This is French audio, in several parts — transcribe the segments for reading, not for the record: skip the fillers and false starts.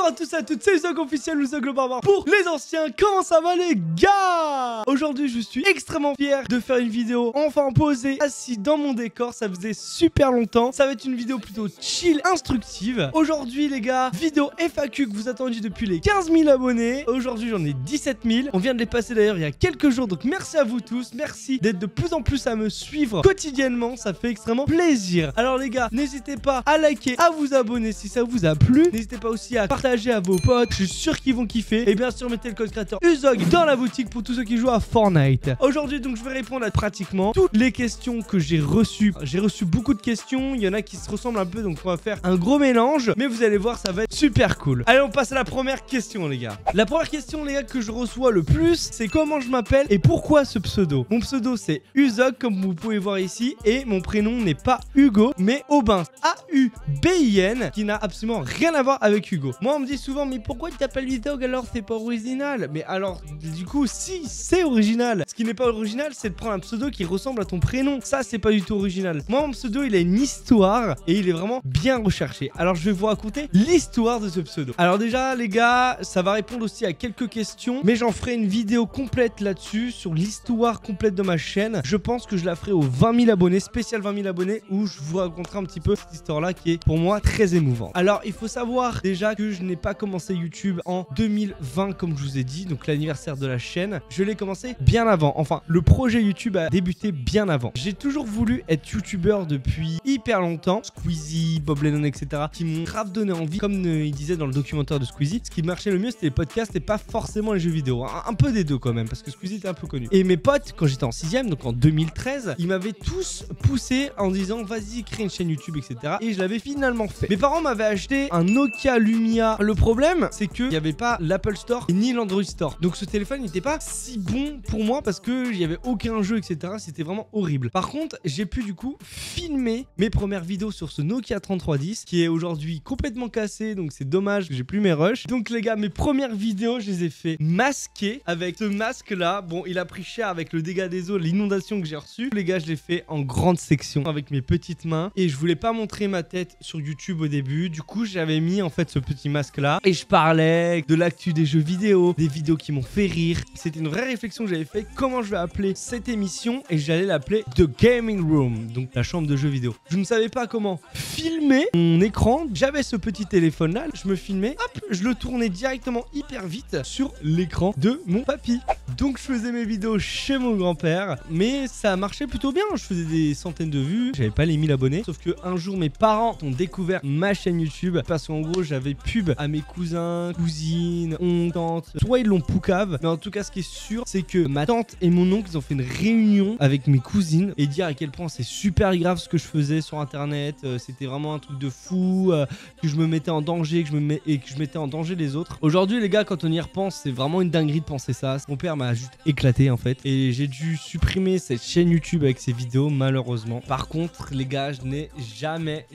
à tous et à toutes, c'est Uzog officiel, Uzog le barbare pour les anciens. Comment ça va les gars? Aujourd'hui je suis extrêmement fier de faire une vidéo enfin posée, assis dans mon décor. Ça faisait super longtemps. Ça va être une vidéo plutôt chill, instructive. Aujourd'hui les gars, vidéo FAQ que vous attendiez depuis les 15 000 abonnés. Aujourd'hui j'en ai 17 000. On vient de les passer d'ailleurs il y a quelques jours. Donc merci à vous tous, merci d'être de plus en plus à me suivre quotidiennement. Ça fait extrêmement plaisir. Alors les gars, n'hésitez pas à liker, à vous abonner si ça vous a plu. N'hésitez pas aussi à partager à vos potes, je suis sûr qu'ils vont kiffer. Et bien sûr mettez le code créateur Uzog dans la boutique pour tous ceux qui jouent à Fortnite. Aujourd'hui donc je vais répondre à pratiquement toutes les questions que j'ai reçues. J'ai reçu beaucoup de questions, il y en a qui se ressemblent un peu, donc on va faire un gros mélange. Mais vous allez voir, ça va être super cool. Allez, on passe à la première question les gars. La première question les gars que je reçois le plus, c'est comment je m'appelle et pourquoi ce pseudo. Mon pseudo c'est Uzog comme vous pouvez voir ici, et mon prénom n'est pas Hugo mais Aubin, A-U-B-I-N, qui n'a absolument rien à voir avec Hugo. Moi on me dit souvent mais pourquoi tu t'appelles Uzog alors c'est pas original? Mais alors du coup si c'est original. Ce qui n'est pas original c'est de prendre un pseudo qui ressemble à ton prénom. Ça c'est pas du tout original. Moi mon pseudo il a une histoire et il est vraiment bien recherché. Alors je vais vous raconter l'histoire de ce pseudo. Alors déjà les gars, ça va répondre aussi à quelques questions, mais j'en ferai une vidéo complète là-dessus sur l'histoire complète de ma chaîne. Je pense que je la ferai aux 20 000 abonnés, spécial 20 000 abonnés, où je vous raconterai un petit peu cette histoire là qui est pour moi très émouvante. Alors il faut savoir déjà que je n'ai pas commencé YouTube en 2020 comme je vous ai dit, donc l'anniversaire de la chaîne. Je l'ai commencé bien avant. Enfin le projet YouTube a débuté bien avant. J'ai toujours voulu être youtubeur depuis hyper longtemps. Squeezie, Bob Lennon etc. qui m'ont grave donné envie. Comme il disait dans le documentaire de Squeezie, ce qui marchait le mieux c'était les podcasts et pas forcément les jeux vidéo. Un peu des deux quand même, parce que Squeezie était un peu connu. Et mes potes quand j'étais en 6ème, donc en 2013, ils m'avaient tous poussé en disant vas-y crée une chaîne YouTube etc. Et je l'avais finalement fait. Mes parents m'avaient acheté un Nokia Lumia. Le problème c'est qu'il n'y avait pas l'Apple Store ni l'Android Store. Donc ce téléphone n'était pas si bon pour moi parce qu'il n'y avait aucun jeu etc. C'était vraiment horrible. Par contre j'ai pu du coup filmer mes premières vidéos sur ce Nokia 3310 qui est aujourd'hui complètement cassé. Donc c'est dommage que j'ai plus mes rushs. Donc les gars, mes premières vidéos je les ai fait masquer avec ce masque là. Bon il a pris cher avec le dégât des eaux, l'inondation que j'ai reçu. Les gars je l'ai fait en grande section avec mes petites mains et je voulais pas montrer ma tête sur YouTube au début. Du coup j'avais mis en fait ce petit masque là et je parlais de l'actu des jeux vidéo, des vidéos qui m'ont fait rire. C'était une vraie réflexion que j'avais fait, comment je vais appeler cette émission, et j'allais l'appeler The Gaming Room, donc la chambre de jeux vidéo. Je ne savais pas comment filmer mon écran. J'avais ce petit téléphone là, je me filmais, hop, je le tournais directement hyper vite sur l'écran de mon papy. Donc je faisais mes vidéos chez mon grand-père, mais ça marchait plutôt bien. Je faisais des centaines de vues, j'avais pas les 1000 abonnés. Sauf que un jour mes parents ont découvert ma chaîne YouTube parce qu'en gros j'avais pub à mes cousins, cousines, oncles, tantes. Soit ils l'ont poucave, mais en tout cas ce qui est sûr c'est que ma tante et mon oncle ils ont fait une réunion avec mes cousines et dire à quel point c'est super grave ce que je faisais sur internet. C'était vraiment un truc de fou, que je me mettais en danger, que je mettais en danger les autres. Aujourd'hui les gars, quand on y repense, c'est vraiment une dinguerie de penser ça. Mon père m'a juste éclaté en fait et j'ai dû supprimer cette chaîne YouTube avec ces vidéos malheureusement. Par contre les gars, je n'ai jamais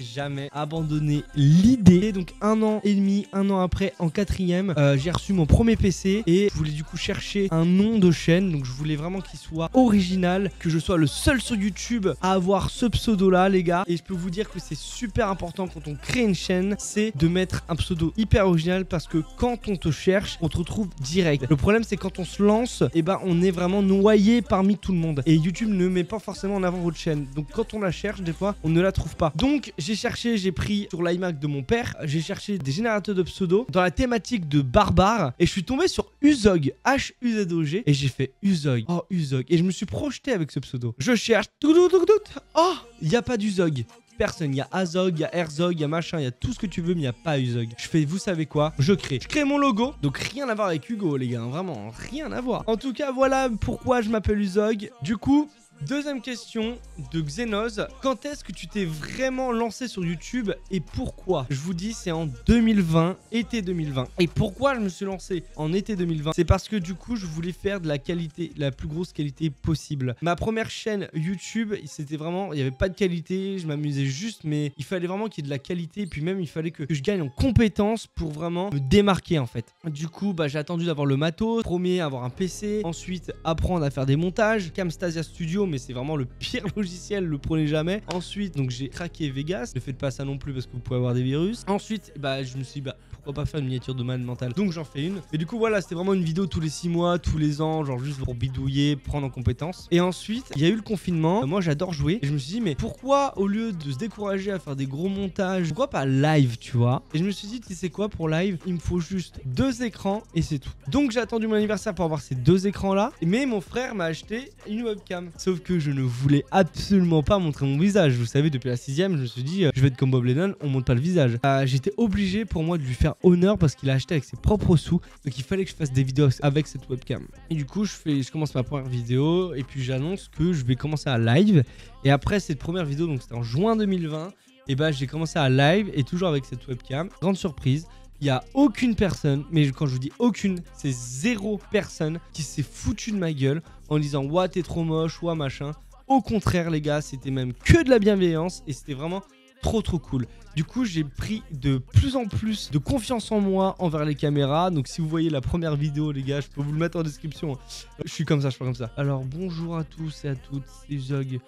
abandonné l'idée. Donc un an et demi, un an après, en 4ème, j'ai reçu mon premier PC et je voulais du coup chercher un nom de chaîne. Donc je voulais vraiment qu'il soit original, que je sois le seul sur YouTube à avoir ce pseudo là les gars. Et je peux vous dire que c'est super important quand on crée une chaîne, c'est de mettre un pseudo hyper original parce que quand on te cherche, on te retrouve direct. Le problème c'est quand on se lance, et ben on est vraiment noyé parmi tout le monde et YouTube ne met pas forcément en avant votre chaîne. Donc quand on la cherche, des fois on ne la trouve pas. Donc j'ai cherché, j'ai pris sur l'iMac de mon père, j'ai cherché des générateurs de pseudo dans la thématique de barbare et je suis tombé sur Uzog, H-U-Z-O-G, et j'ai fait Uzog, oh Uzog, et je me suis projeté avec ce pseudo. Je cherche, oh, il n'y a pas d'Uzog. Personne, il y a Azog, il y a Herzog, il y a machin, il y a tout ce que tu veux, mais il n'y a pas Uzog. Je fais, vous savez quoi? Je crée mon logo, donc rien à voir avec Hugo les gars, hein, vraiment rien à voir. En tout cas voilà pourquoi je m'appelle Uzog. Du coup, deuxième question de Xenos. Quand est-ce que tu t'es vraiment lancé sur YouTube et pourquoi? Je vous dis, c'est en 2020, été 2020. Et pourquoi je me suis lancé en été 2020? C'est parce que du coup, je voulais faire de la qualité, la plus grosse qualité possible. Ma première chaîne YouTube, c'était vraiment, il n'y avait pas de qualité, je m'amusais juste, mais il fallait vraiment qu'il y ait de la qualité. Et puis même, il fallait que je gagne en compétences pour vraiment me démarquer en fait. Du coup, bah, j'ai attendu d'avoir le matos, premier avoir un PC, ensuite apprendre à faire des montages, Camtasia Studio, mais c'est vraiment le pire logiciel, le prenez jamais. Ensuite, donc j'ai craqué Vegas, ne faites pas ça non plus parce que vous pouvez avoir des virus. Ensuite, bah je me suis dit, bah pourquoi pas faire une miniature de malade mental. Donc j'en fais une. Et du coup voilà, c'était vraiment une vidéo tous les 6 mois, tous les ans, genre juste pour bidouiller, prendre en compétences. Et ensuite, il y a eu le confinement. Moi j'adore jouer. Et je me suis dit, mais pourquoi au lieu de se décourager à faire des gros montages, pourquoi pas live, tu vois? Et je me suis dit, tu sais quoi, pour live, il me faut juste 2 écrans et c'est tout. Donc j'ai attendu mon anniversaire pour avoir ces 2 écrans là. Mais mon frère m'a acheté une webcam. Sauf que je ne voulais absolument pas montrer mon visage. Vous savez, depuis la 6ème, je me suis dit, je vais être comme Bob Lennon, on monte pas le visage. J'étais obligé pour moi de lui faire honneur parce qu'il a acheté avec ses propres sous. Donc il fallait que je fasse des vidéos avec cette webcam. Et du coup, je commence ma première vidéo et puis j'annonce que je vais commencer à live. Et après cette première vidéo, donc c'était en juin 2020, et bah j'ai commencé à live et toujours avec cette webcam. Grande surprise. Il n'y a aucune personne, mais quand je vous dis aucune, c'est 0 personne qui s'est foutu de ma gueule en disant « Ouah, t'es trop moche, ouah, machin ». Au contraire, les gars, c'était même que de la bienveillance et c'était vraiment trop cool. Du coup, j'ai pris de plus en plus de confiance en moi envers les caméras. Donc si vous voyez la première vidéo, les gars, je peux vous le mettre en description. Je suis comme ça, je fais comme ça. Alors bonjour à tous et à toutes, c'est Zog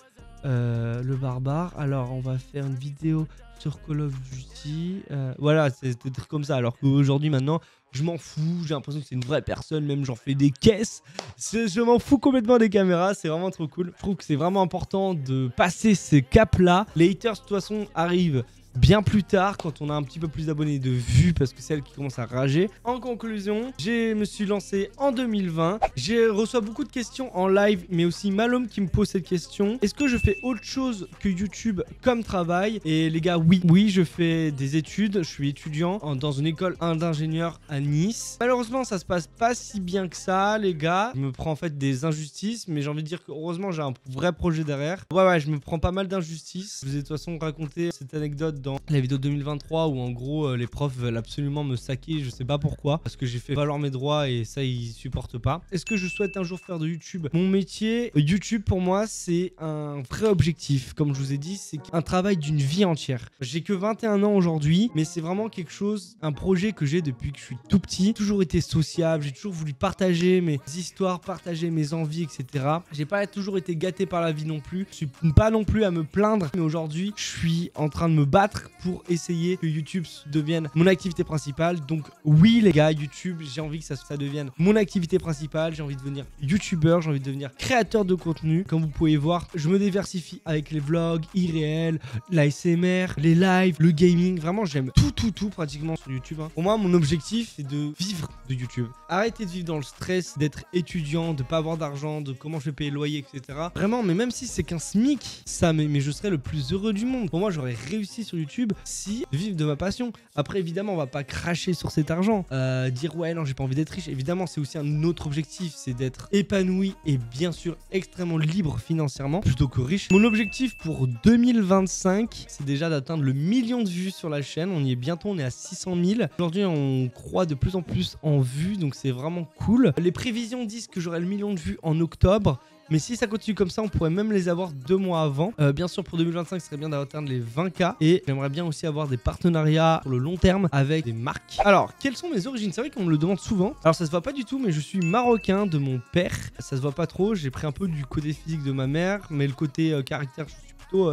le barbare. Alors on va faire une vidéo sur Call of Duty. Voilà, c'est des trucs comme ça. Alors qu'aujourd'hui maintenant, je m'en fous. J'ai l'impression que c'est une vraie personne. Même j'en fais des caisses. Je m'en fous complètement des caméras. C'est vraiment trop cool. Je trouve que c'est vraiment important de passer ces caps-là. Les haters, de toute façon, arrivent bien plus tard, quand on a un petit peu plus d'abonnés, de vues, parce que c'est elle qui commence à rager. En conclusion, je me suis lancé en 2020. J'ai reçu beaucoup de questions en live, mais aussi Malhomme qui me pose cette question. Est-ce que je fais autre chose que YouTube comme travail? Et les gars, oui, je fais des études. Je suis étudiant dans une école d'ingénieur à Nice. Malheureusement, ça se passe pas si bien que ça, les gars. Je me prends en fait des injustices, mais j'ai envie de dire que heureusement, j'ai un vrai projet derrière. Ouais, je me prends pas mal d'injustices. Je vous ai de toute façon raconté cette anecdote dans la vidéo 2023 où en gros les profs veulent absolument me saquer, je sais pas pourquoi, parce que j'ai fait valoir mes droits et ça ils supportent pas. Est-ce que je souhaite un jour faire de YouTube mon métier? YouTube pour moi c'est un vrai objectif, comme je vous ai dit, c'est un travail d'une vie entière. J'ai que 21 ans aujourd'hui, mais c'est vraiment quelque chose, un projet que j'ai depuis que je suis tout petit. J'ai toujours été sociable, j'ai toujours voulu partager mes histoires, partager mes envies, etc. J'ai pas toujours été gâté par la vie non plus, je suis pas non plus à me plaindre, mais aujourd'hui je suis en train de me battre pour essayer que YouTube devienne mon activité principale. Donc oui les gars, YouTube, j'ai envie que ça devienne mon activité principale. J'ai envie de devenir YouTuber, j'ai envie de devenir créateur de contenu. Comme vous pouvez voir, je me diversifie avec les vlogs, irréel, l'ASMR, les lives, le gaming. Vraiment, j'aime tout pratiquement sur YouTube. Pour moi, mon objectif, c'est de vivre de YouTube. Arrêter de vivre dans le stress, d'être étudiant, de pas avoir d'argent, de comment je vais payer le loyer, etc. Vraiment, mais même si c'est qu'un SMIC, ça, mais je serais le plus heureux du monde. Pour moi, j'aurais réussi sur YouTube si vivre de ma passion. Après évidemment on va pas cracher sur cet argent, dire ouais non j'ai pas envie d'être riche. Évidemment c'est aussi un autre objectif, c'est d'être épanoui et bien sûr extrêmement libre financièrement plutôt que riche. Mon objectif pour 2025 c'est déjà d'atteindre le 1 million de vues sur la chaîne. On y est bientôt, on est à 600 000. Aujourd'hui on croit de plus en plus en vues, donc c'est vraiment cool. Les prévisions disent que j'aurai le 1 million de vues en octobre. Mais si ça continue comme ça, on pourrait même les avoir 2 mois avant. Bien sûr, pour 2025, ce serait bien d'atteindre les 20K. Et j'aimerais bien aussi avoir des partenariats sur le long terme avec des marques. Alors, quelles sont mes origines? C'est vrai qu'on me le demande souvent. Alors, ça se voit pas du tout, mais je suis marocain de mon père. Ça se voit pas trop. J'ai pris un peu du côté physique de ma mère, mais le côté caractère, je suis plutôt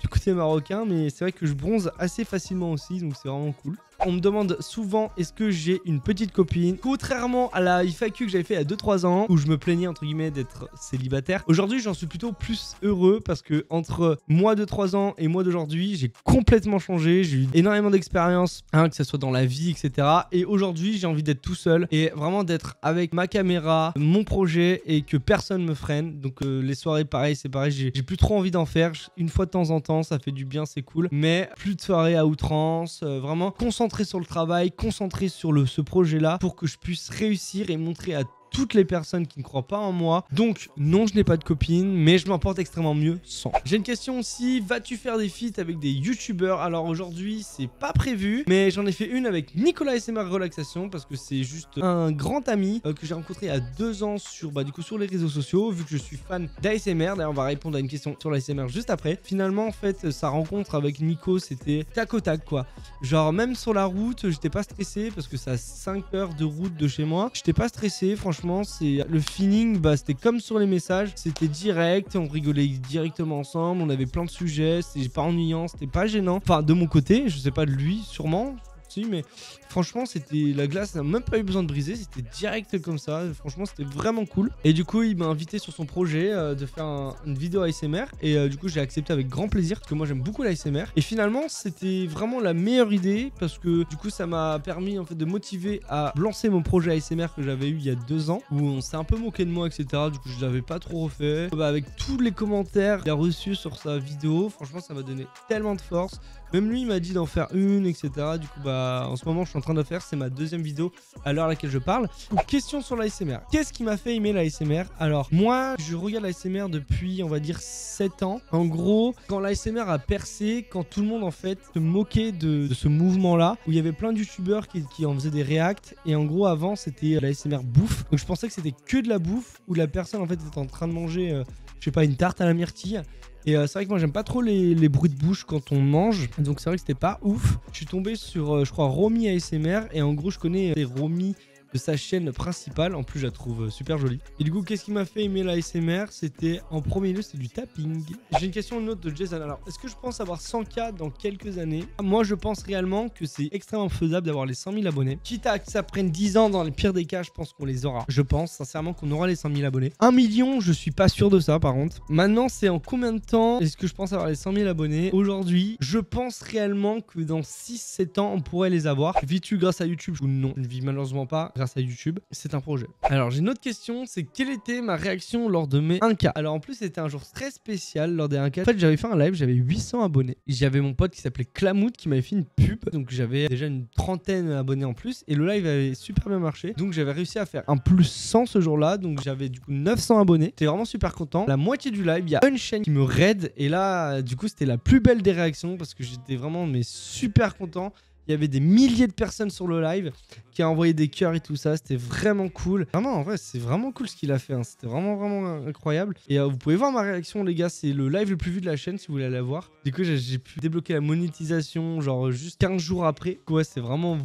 du côté marocain. Mais c'est vrai que je bronze assez facilement aussi, donc c'est vraiment cool. On me demande souvent est-ce que j'ai une petite copine. Contrairement à la FAQ que j'avais fait il y a 2-3 ans où je me plaignais entre guillemets d'être célibataire, aujourd'hui j'en suis plutôt plus heureux parce que entre moi de 3 ans et moi d'aujourd'hui j'ai complètement changé. J'ai eu énormément d'expérience, que ce soit dans la vie, etc. Et aujourd'hui j'ai envie d'être tout seul et vraiment d'être avec ma caméra, mon projet et que personne me freine. Donc les soirées pareil, c'est pareil, j'ai plus trop envie d'en faire. Une fois de temps en temps ça fait du bien, c'est cool. Mais plus de soirées à outrance, vraiment concentré sur le travail, concentré sur ce projet-là pour que je puisse réussir et montrer à toutes les personnes qui ne croient pas en moi. Donc non, je n'ai pas de copine, mais je m'en porte extrêmement mieux sans. J'ai une question aussi, vas-tu faire des feats avec des youtubeurs? Alors aujourd'hui c'est pas prévu, mais j'en ai fait une avec Nicolas ASMR Relaxation parce que c'est juste un grand ami que j'ai rencontré il y a 2 ans sur sur les réseaux sociaux, vu que je suis fan d'ASMR. D'ailleurs on va répondre à une question sur l'ASMR juste après. Finalement en fait sa rencontre avec Nico c'était tac au tac quoi. Genre même sur la route j'étais pas stressé parce que c'est à 5 heures de route de chez moi. J'étais pas stressé franchement. C'est le feeling, c'était comme sur les messages, c'était direct, on rigolait directement ensemble, on avait plein de sujets, c'était pas ennuyant, c'était pas gênant. Enfin de mon côté, je sais pas de lui, sûrement. Si, mais Franchement, c'était la glace, n'a même pas eu besoin de briser, c'était direct comme ça. Franchement, c'était vraiment cool. Et du coup, il m'a invité sur son projet de faire une vidéo ASMR. Et du coup, j'ai accepté avec grand plaisir parce que moi, j'aime beaucoup l'ASMR. Et finalement, c'était vraiment la meilleure idée parce que du coup, ça m'a permis en fait de motiver à lancer mon projet ASMR que j'avais eu il y a 2 ans où on s'est un peu moqué de moi, etc. Du coup, je l'avais pas trop refait. Avec tous les commentaires qu'il a reçus sur sa vidéo, franchement, ça m'a donné tellement de force. Même lui, il m'a dit d'en faire une, etc. Du coup, en ce moment, je suis en train de faire. C'est ma 2e vidéo à l'heure à laquelle je parle. Donc, question sur l'ASMR. Qu'est-ce qui m'a fait aimer l'ASMR? Alors, moi, je regarde l'ASMR depuis, on va dire, 7 ans. En gros, quand l'ASMR a percé, quand tout le monde, en fait, se moquait de ce mouvement-là, où il y avait plein de youtubeurs qui en faisaient des reacts. Et en gros, avant, c'était l'ASMR bouffe. Donc, je pensais que c'était que de la bouffe, où la personne, en fait, était en train de manger, je sais pas, une tarte à la myrtille. Et c'est vrai que moi j'aime pas trop les bruits de bouche quand on mange. Donc c'est vrai que c'était pas ouf. Je suis tombé sur je crois Romy ASMR. Et en gros je connais Romy de sa chaîne principale. En plus je la trouve super jolie. Et du coup qu'est-ce qui m'a fait aimer la ASMR? C'était en premier lieu c'était du tapping. J'ai une question une autre de Jason. Alors est-ce que je pense avoir 100K dans quelques années? Moi je pense réellement que c'est extrêmement faisable d'avoir les 100 000 abonnés. Quitte à que ça prenne 10 ans, dans le pire des cas je pense qu'on les aura. Je pense sincèrement qu'on aura les 100 000 abonnés. 1 million je suis pas sûr de ça par contre. Maintenant c'est en combien de temps est-ce que je pense avoir les 100 000 abonnés? Aujourd'hui je pense réellement que dans 6-7 ans on pourrait les avoir. Vis-tu grâce à YouTube? Non, je ne vis malheureusement pas grâce à YouTube, c'est un projet. Alors j'ai une autre question, c'est quelle était ma réaction lors de mes 1K? Alors en plus c'était un jour très spécial lors des 1K. En fait j'avais fait un live, j'avais 800 abonnés. J'avais mon pote qui s'appelait Clamout qui m'avait fait une pub, donc j'avais déjà une trentaine d'abonnés en plus et le live avait super bien marché. Donc j'avais réussi à faire un plus 100 ce jour-là, donc j'avais du coup 900 abonnés. J'étais vraiment super content. La moitié du live, il y a une chaîne qui me raid et là du coup c'était la plus belle des réactions parce que j'étais vraiment super content. Il y avait des milliers de personnes sur le live qui a envoyé des cœurs et tout ça. C'était vraiment cool. Vraiment, en vrai, c'est vraiment cool ce qu'il a fait. Hein. C'était vraiment incroyable. Et vous pouvez voir ma réaction, les gars. C'est le live le plus vu de la chaîne si vous voulez aller la voir. Du coup, j'ai pu débloquer la monétisation genre juste 15 jours après. Ouais, c'est vraiment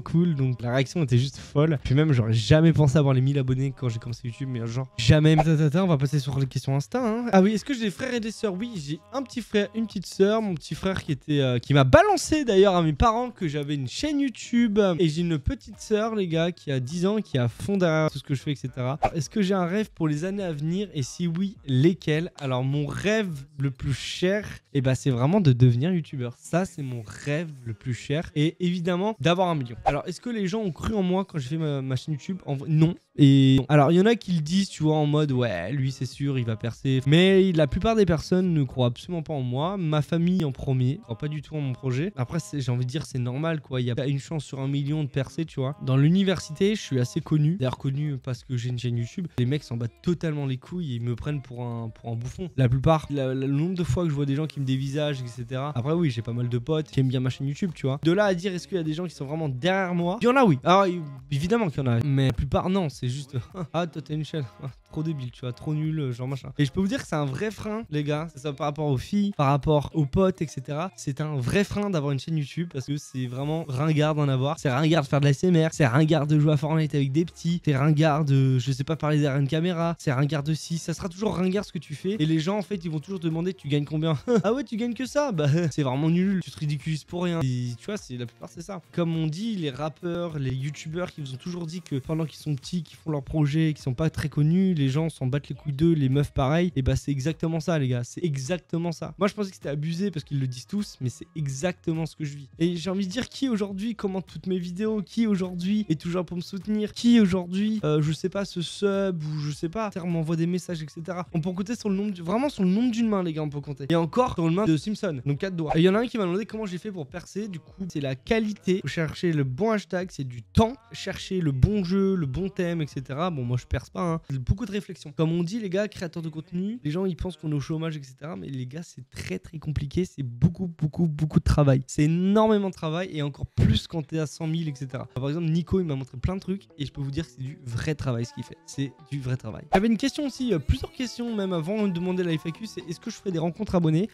cool. Donc, la réaction était juste folle. Puis même, j'aurais jamais pensé avoir les 1000 abonnés quand j'ai commencé YouTube. Mais genre, jamais. On va passer sur les questions Insta. Hein. Ah oui, est-ce que j'ai des frères et des sœurs? Oui, j'ai un petit frère, une petite sœur. Mon petit frère qui m'a balancé d'ailleurs à mes parents que j'avais une chaîne YouTube et j'ai une petite sœur les gars qui a 10 ans qui est à fond derrière tout ce que je fais etc. Est-ce que j'ai un rêve pour les années à venir et si oui lesquels? Alors mon rêve le plus cher c'est vraiment de devenir youtubeur. Ça c'est mon rêve le plus cher et évidemment d'avoir 1 million. Alors est-ce que les gens ont cru en moi quand j'ai fait ma chaîne YouTube? Non. Et alors il y en a qui le disent tu vois en mode ouais lui c'est sûr il va percer, mais la plupart des personnes ne croient absolument pas en moi. Ma famille en premier ne croit pas du tout en mon projet. Après j'ai envie de dire c'est normal quoi, il y a une chance sur 1 million de percer tu vois. Dans l'université je suis assez connu, d'ailleurs connu parce que j'ai une chaîne YouTube. Les mecs s'en battent totalement les couilles et ils me prennent pour un bouffon. La plupart, le nombre de fois que je vois des gens qui me dévisagent etc. Après oui j'ai pas mal de potes qui aiment bien ma chaîne YouTube tu vois. De là à dire est-ce qu'il y a des gens qui sont vraiment derrière moi? Il y en a oui. Alors évidemment qu'il y en a, mais la plupart non, c'est juste ah toi t'as une chaîne, trop débile tu vois, trop nul genre machin. Et je peux vous dire que c'est un vrai frein les gars, c'est ça par rapport aux filles, par rapport aux potes etc. C'est un vrai frein d'avoir une chaîne YouTube parce que c'est vraiment ringard d'en avoir. C'est ringard de faire de la SMR, c'est ringard de jouer à Fortnite avec des petits, c'est ringard de je sais pas parler derrière une caméra, c'est ringard de si, ça sera toujours ringard ce que tu fais et les gens en fait ils vont toujours te demander tu gagnes combien. Ah ouais tu gagnes que ça, c'est vraiment nul, tu te ridiculises pour rien. Et, tu vois c'est la plupart c'est ça. Comme on dit les rappeurs, les youtubeurs qui vous ont toujours dit que pendant qu'ils sont petits, qu'ils font leur projet, qui sont pas très connus, les gens s'en battent les couilles d'eux, les meufs pareil, et c'est exactement ça les gars, c'est exactement ça. Moi je pensais que c'était abusé parce qu'ils le disent tous, mais c'est exactement ce que je vis. Et j'ai envie de dire qui aujourd'hui commente toutes mes vidéos, qui aujourd'hui est toujours pour me soutenir, qui aujourd'hui, je sais pas, se sub ou je sais pas, m'envoie des messages etc. On peut compter sur le nombre, vraiment sur le nombre d'une main les gars, on peut compter. Et encore sur le main de Simpson, donc 4 doigts. Et il y en a un qui m'a demandé comment j'ai fait pour percer, du coup c'est la qualité, faut chercher le bon hashtag, c'est du temps, chercher le bon jeu, le bon thème etc. Bon moi je perce pas, hein. Beaucoup de réflexion. Comme on dit les gars, créateurs de contenu, les gens ils pensent qu'on est au chômage etc. Mais les gars c'est très compliqué, c'est beaucoup de travail. C'est énormément de travail et encore plus quand t'es à 100 000 etc. Par exemple Nico il m'a montré plein de trucs et je peux vous dire que c'est du vrai travail ce qu'il fait. C'est du vrai travail. J'avais une question aussi, plusieurs questions même avant de demander la FAQ, c'est est-ce que je ferai des rencontres abonnés?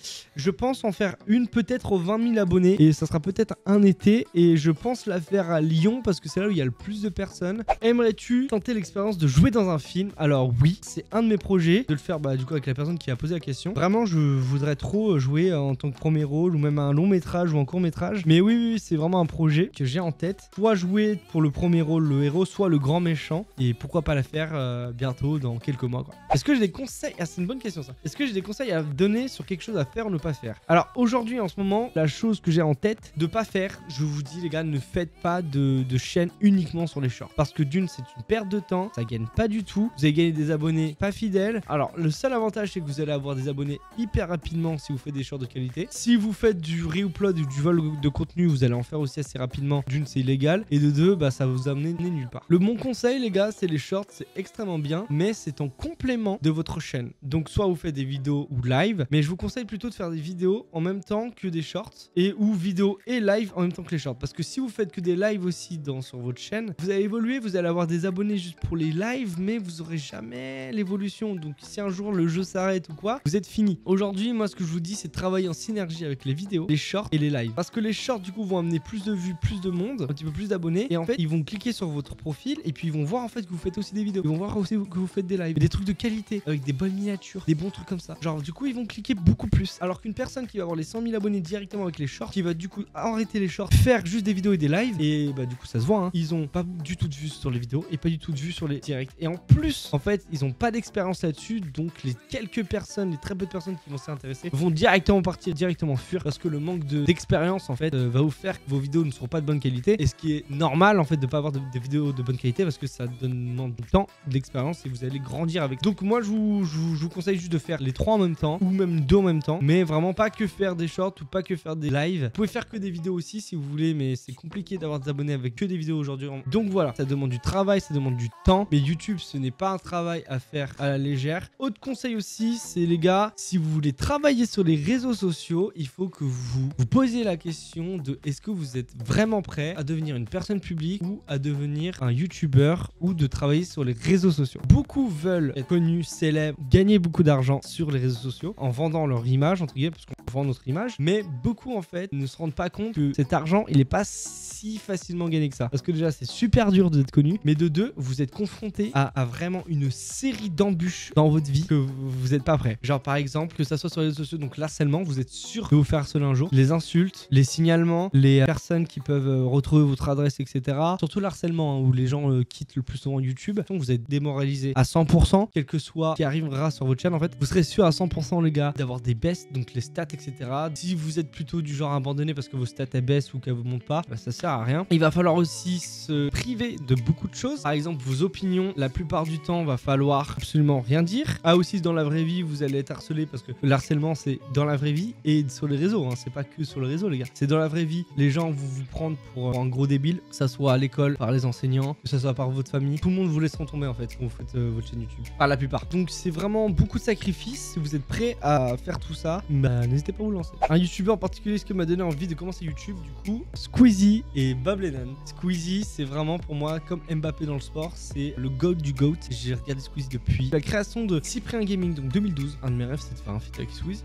Je pense en faire une peut-être aux 20 000 abonnés et ça sera peut-être un été et je pense la faire à Lyon parce que c'est là où il y a le plus de personnes. Aimerais-tu tenter l'expérience de jouer dans un film? Alors oui, c'est un de mes projets de le faire du coup avec la personne qui a posé la question. Vraiment, je voudrais trop jouer en tant que premier rôle ou même un long métrage ou un court métrage. Mais oui, c'est vraiment un projet que j'ai en tête. Soit jouer pour le premier rôle, le héros, soit le grand méchant. Et pourquoi pas la faire bientôt dans quelques mois quoi. Est-ce que j'ai des conseils? Ah, c'est une bonne question ça. Est-ce que j'ai des conseils à donner sur quelque chose à faire ou ne pas faire? Alors aujourd'hui en ce moment, la chose que j'ai en tête de pas faire, je vous dis les gars, ne faites pas de chaîne uniquement sur les shorts. Parce que d'une, c'est une perte de temps, ça gagne pas du tout. Vous allez gagner des abonnés pas fidèles. Alors le seul avantage c'est que vous allez avoir des abonnés hyper rapidement si vous faites des shorts de qualité. Si vous faites du re-upload ou du vol de contenu, vous allez en faire aussi assez rapidement. D'une, c'est illégal et de deux, ça va vous amener nulle part. Le bon conseil les gars, c'est les shorts, c'est extrêmement bien, mais c'est en complément de votre chaîne. Donc soit vous faites des vidéos ou live, mais je vous conseille plutôt de faire des vidéos en même temps que des shorts et ou vidéos et live en même temps que les shorts. Parce que si vous faites que des lives aussi sur votre chaîne, vous allez évoluer, vous allez avoir des abonnés juste pour les lives, mais vous aurez jamais l'évolution. Donc si un jour le jeu s'arrête ou quoi, vous êtes fini. Aujourd'hui, moi ce que je vous dis, c'est de travailler en synergie avec les vidéos, les shorts et les lives. Parce que les shorts du coup vont amener plus de vues, plus de monde, un petit peu plus d'abonnés, et en fait ils vont cliquer sur votre profil et puis ils vont voir en fait que vous faites aussi des vidéos. Ils vont voir aussi que vous faites des lives, des trucs de qualité avec des bonnes miniatures, des bons trucs comme ça. Genre du coup ils vont cliquer beaucoup plus. Alors qu'une personne qui va avoir les 100 000 abonnés directement avec les shorts, qui va du coup arrêter les shorts, faire juste des vidéos et des lives, et du coup ça se voit, hein, ils ont pas du tout de vues sur les vidéos et pas du tout de vues sur les directs. Et en plus, en fait, ils ont pas d'expérience là-dessus, donc les quelques personnes, les très peu de personnes qui vont s'y intéresser vont directement partir, directement fuir, parce que le manque d'expérience en fait va vous faire que vos vidéos ne seront pas de bonne qualité. Et ce qui est normal en fait de pas avoir des vidéos de bonne qualité parce que ça demande du temps, de l'expérience et vous allez grandir avec. Donc moi je vous conseille juste de faire les trois en même temps ou même deux en même temps, mais vraiment pas que faire des shorts ou pas que faire des lives. Vous pouvez faire que des vidéos aussi si vous voulez, mais c'est compliqué d'avoir des abonnés avec que des vidéos aujourd'hui. Donc voilà, ça demande du travail, ça demande du temps, mais YouTube ce n'est pas un travail à faire à la légère. Autre conseil aussi, c'est les gars, si vous voulez travailler sur les réseaux sociaux, il faut que vous posiez la question de est-ce que vous êtes vraiment prêt à devenir une personne publique ou à devenir un YouTuber ou de travailler sur les réseaux sociaux. Beaucoup veulent être connus, célèbres, gagner beaucoup d'argent sur les réseaux sociaux en vendant leur image, entre guillemets, parce qu'on vend notre image, mais beaucoup en fait ne se rendent pas compte que cet argent il est pas si facilement gagné que ça. Parce que déjà c'est super dur d'être connu, mais de deux, vous êtes confronté à vraiment une série d'embûches dans votre vie que vous n'êtes pas prêt. Genre par exemple, que ça soit sur les réseaux sociaux, donc l'harcèlement, vous êtes sûr de vous faire harceler un jour, les insultes, les signalements, les personnes qui peuvent retrouver votre adresse, etc. Surtout l'harcèlement, hein, où les gens quittent le plus souvent YouTube. Donc vous êtes démoralisé à 100%, quel que soit ce qui arrivera sur votre chaîne, en fait, vous serez sûr à 100% les gars d'avoir des baisses, donc les stats, etc. Si vous êtes plutôt du genre abandonné parce que vos stats elles baissent ou qu'elles vous montent pas, ça sert à rien. Il va falloir aussi se priver de beaucoup de choses. Par exemple, vos opinions, la plupart du temps, va falloir absolument rien dire. Ah aussi, dans la vraie vie, vous allez être harcelé parce que l'harcèlement, c'est dans la vraie vie et sur les réseaux. Hein. C'est pas que sur les réseaux, les gars. C'est dans la vraie vie. Les gens vont vous prendre pour un gros débile, que ça soit à l'école, par les enseignants, que ça soit par votre famille. Tout le monde vous laisse tomber en fait quand vous faites votre chaîne YouTube. Par la plupart. Donc c'est vraiment beaucoup de sacrifices. Si vous êtes prêt à faire tout ça, n'hésitez pas à vous lancer. Un YouTuber en particulier, ce qui m'a donné envie de commencer YouTube, du coup, Squeezie et Babledan. Squeezie, c'est vraiment pour moi comme Mbappé dans le sport, c'est le GOAT du GOAT. J'ai regardé Squeezie depuis la création de Cyprien Gaming, donc 2012. Un de mes rêves, c'est de faire un feat avec Squeezie.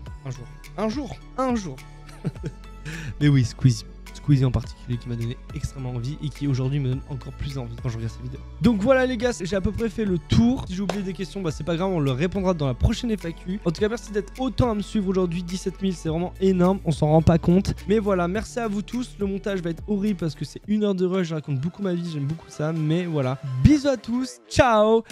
Un jour. Mais oui, Squeezie en particulier qui m'a donné extrêmement envie et qui aujourd'hui me donne encore plus envie quand je regarde ces vidéos. Donc voilà les gars, j'ai à peu près fait le tour. Si j'ai oublié des questions, c'est pas grave, on leur répondra dans la prochaine FAQ. En tout cas, merci d'être autant à me suivre aujourd'hui. 17 000, c'est vraiment énorme, on s'en rend pas compte. Mais voilà, merci à vous tous. Le montage va être horrible parce que c'est 1 heure de rush, je raconte beaucoup ma vie, j'aime beaucoup ça. Mais voilà, bisous à tous, ciao.